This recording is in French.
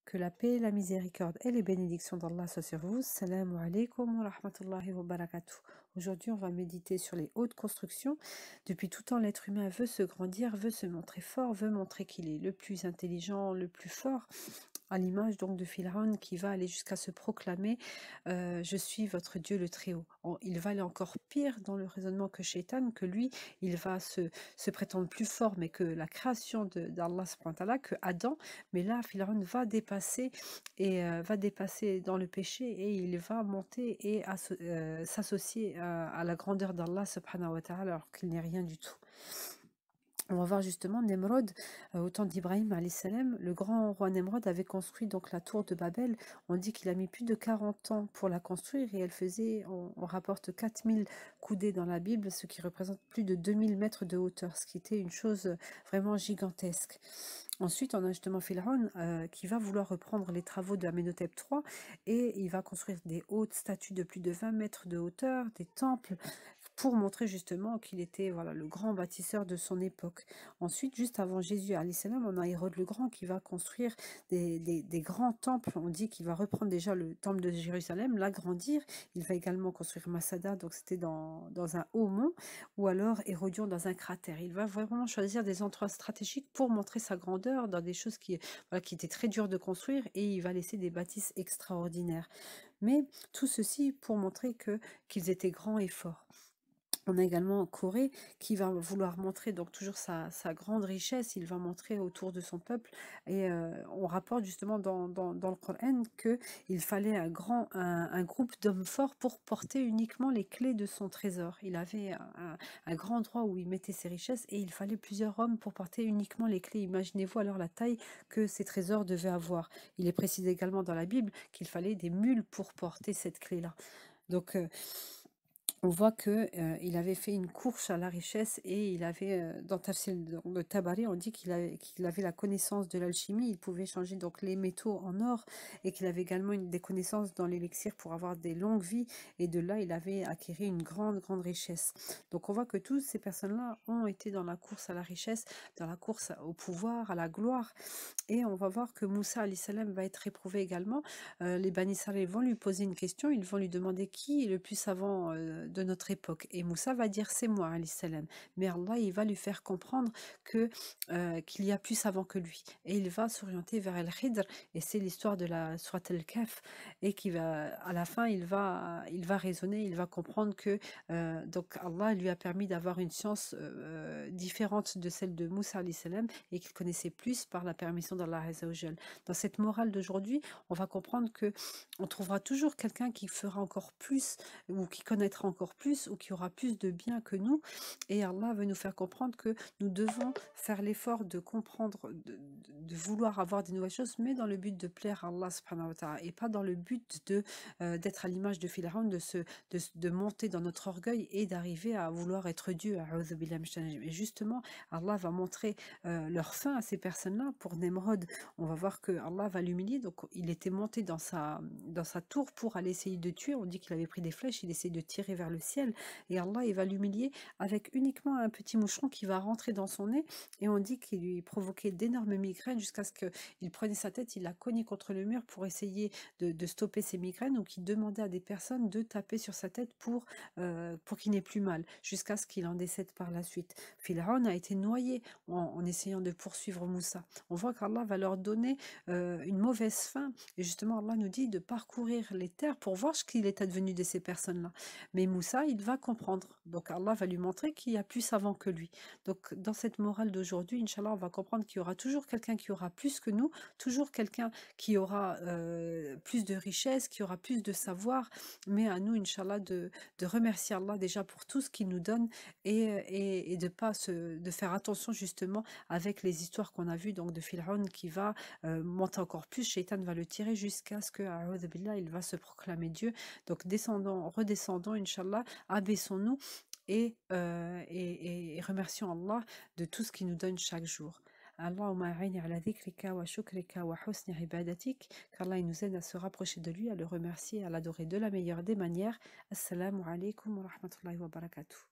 Que la paix, la miséricorde et les bénédictions d'Allah soient sur vous. Salam alaikum wa rahmatullahi wa barakatuh. Aujourd'hui, on va méditer sur les hautes constructions. Depuis tout temps, l'être humain veut se grandir, veut se montrer fort, veut montrer qu'il est le plus intelligent, le plus fort, à l'image donc de Pharaon qui va aller jusqu'à se proclamer je suis votre Dieu le Très-Haut. Il va aller encore pire dans le raisonnement que Shaitan, que lui, il va se prétendre plus fort, mais que la création d'Allah, que Adam, mais là, Pharaon va dépasser va dépasser dans le péché et il va monter et s'associer à la grandeur d'Allah subhanahu wa ta'ala alors qu'il n'est rien du tout. On va voir justement Nemrod, au temps d'Ibrahim alayhi salam, le grand roi Nemrod avait construit donc la tour de Babel. On dit qu'il a mis plus de 40 ans pour la construire et elle faisait, on rapporte 4000 coudées dans la Bible, ce qui représente plus de 2000 mètres de hauteur, ce qui était une chose vraiment gigantesque. Ensuite, on a justement Pharaon qui va vouloir reprendre les travaux de Amenhotep III et il va construire des hautes statues de plus de 20 mètres de hauteur, des temples, pour montrer justement qu'il était voilà, le grand bâtisseur de son époque. Ensuite, juste avant Jésus, on a Hérode le Grand qui va construire des grands temples. On dit qu'il va reprendre déjà le temple de Jérusalem, l'agrandir. Il va également construire Masada, donc c'était dans un haut mont, ou alors Hérodion dans un cratère. Il va vraiment choisir des endroits stratégiques pour montrer sa grandeur dans des choses qui étaient très dures de construire et il va laisser des bâtisses extraordinaires. Mais tout ceci pour montrer qu'ils étaient grands et forts. On a également Corée qui va vouloir montrer donc toujours sa grande richesse, il va montrer autour de son peuple et on rapporte justement dans le Coran qu'il fallait un groupe d'hommes forts pour porter uniquement les clés de son trésor. Il avait un grand endroit où il mettait ses richesses et il fallait plusieurs hommes pour porter uniquement les clés. Imaginez-vous alors la taille que ces trésors devaient avoir. Il est précisé également dans la Bible qu'il fallait des mules pour porter cette clé-là. Donc on voit qu'il avait fait une course à la richesse et il avait, dans Tafsir de Tabari, on dit qu'il avait la connaissance de l'alchimie, il pouvait changer donc les métaux en or et qu'il avait également des connaissances dans l'élixir pour avoir des longues vies et de là il avait acquis une grande richesse. Donc on voit que toutes ces personnes-là ont été dans la course à la richesse, dans la course au pouvoir, à la gloire et on va voir que Moussa alayhi salam va être éprouvé également. Les Bani Israël vont lui poser une question, ils vont lui demander qui est le plus savant de notre époque. Et Moussa va dire c'est moi, alayhi salam. Mais Allah, il va lui faire comprendre qu'il y a plus savant que lui. Et il va s'orienter vers Al-Khidr, et c'est l'histoire de la Sourate Al-Kahf, et à la fin, il va raisonner, il va comprendre que donc Allah lui a permis d'avoir une science différente de celle de Moussa alayhi salam, et qu'il connaissait plus par la permission d'Allah Azza wa Jal. Dans cette morale d'aujourd'hui, on va comprendre que on trouvera toujours quelqu'un qui fera encore plus ou qui connaîtra encore plus ou qui aura plus de bien que nous et Allah veut nous faire comprendre que nous devons faire l'effort de comprendre, de vouloir avoir des nouvelles choses mais dans le but de plaire à Allah subhanahu wa ta'ala et pas dans le but d'être à l'image de Pharaon, de monter dans notre orgueil et d'arriver à vouloir être Dieu. Et justement, Allah va montrer leur fin à ces personnes-là. Pour Nemrod, on va voir que Allah va l'humilier. Donc, il était monté dans sa tour pour aller essayer de tuer. On dit qu'il avait pris des flèches, il essayait de tirer vers le ciel. Et Allah, il va l'humilier avec uniquement un petit moucheron qui va rentrer dans son nez. Et on dit qu'il lui provoquait d'énormes migraines jusqu'à ce qu'il prenait sa tête, il la cognait contre le mur pour essayer de stopper ses migraines ou qu'il demandait à des personnes de taper sur sa tête pour qu'il n'ait plus mal, jusqu'à ce qu'il en décède par la suite. Pharaon a été noyé en essayant de poursuivre Moussa. On voit qu'Allah va leur donner une mauvaise fin. Et justement, Allah nous dit de parcourir les terres pour voir ce qu'il est advenu de ces personnes-là. Mais Moussa, il va comprendre. Donc Allah va lui montrer qu'il y a plus savant que lui. Donc dans cette morale d'aujourd'hui, Inch'Allah, on va comprendre qu'il y aura toujours quelqu'un qui aura plus que nous, toujours quelqu'un qui aura plus de richesse, qui aura plus de savoir. Mais à nous, Inch'Allah, de remercier Allah déjà pour tout ce qu'il nous donne et de faire attention justement avec les histoires qu'on a vues donc de Pharaon qui va monter encore plus, Shaitan va le tirer jusqu'à ce que il va se proclamer Dieu. Donc redescendons, Inch'Allah, abaissons-nous et remercions Allah de tout ce qu'il nous donne chaque jour. Allahumma a'inni ala dhikrika wa shukrika wa husni ibadatik, qu'Allah il nous aide à se rapprocher de lui, à le remercier, à l'adorer de la meilleure des manières. Assalamu alaikum wa rahmatullahi wa barakatuh.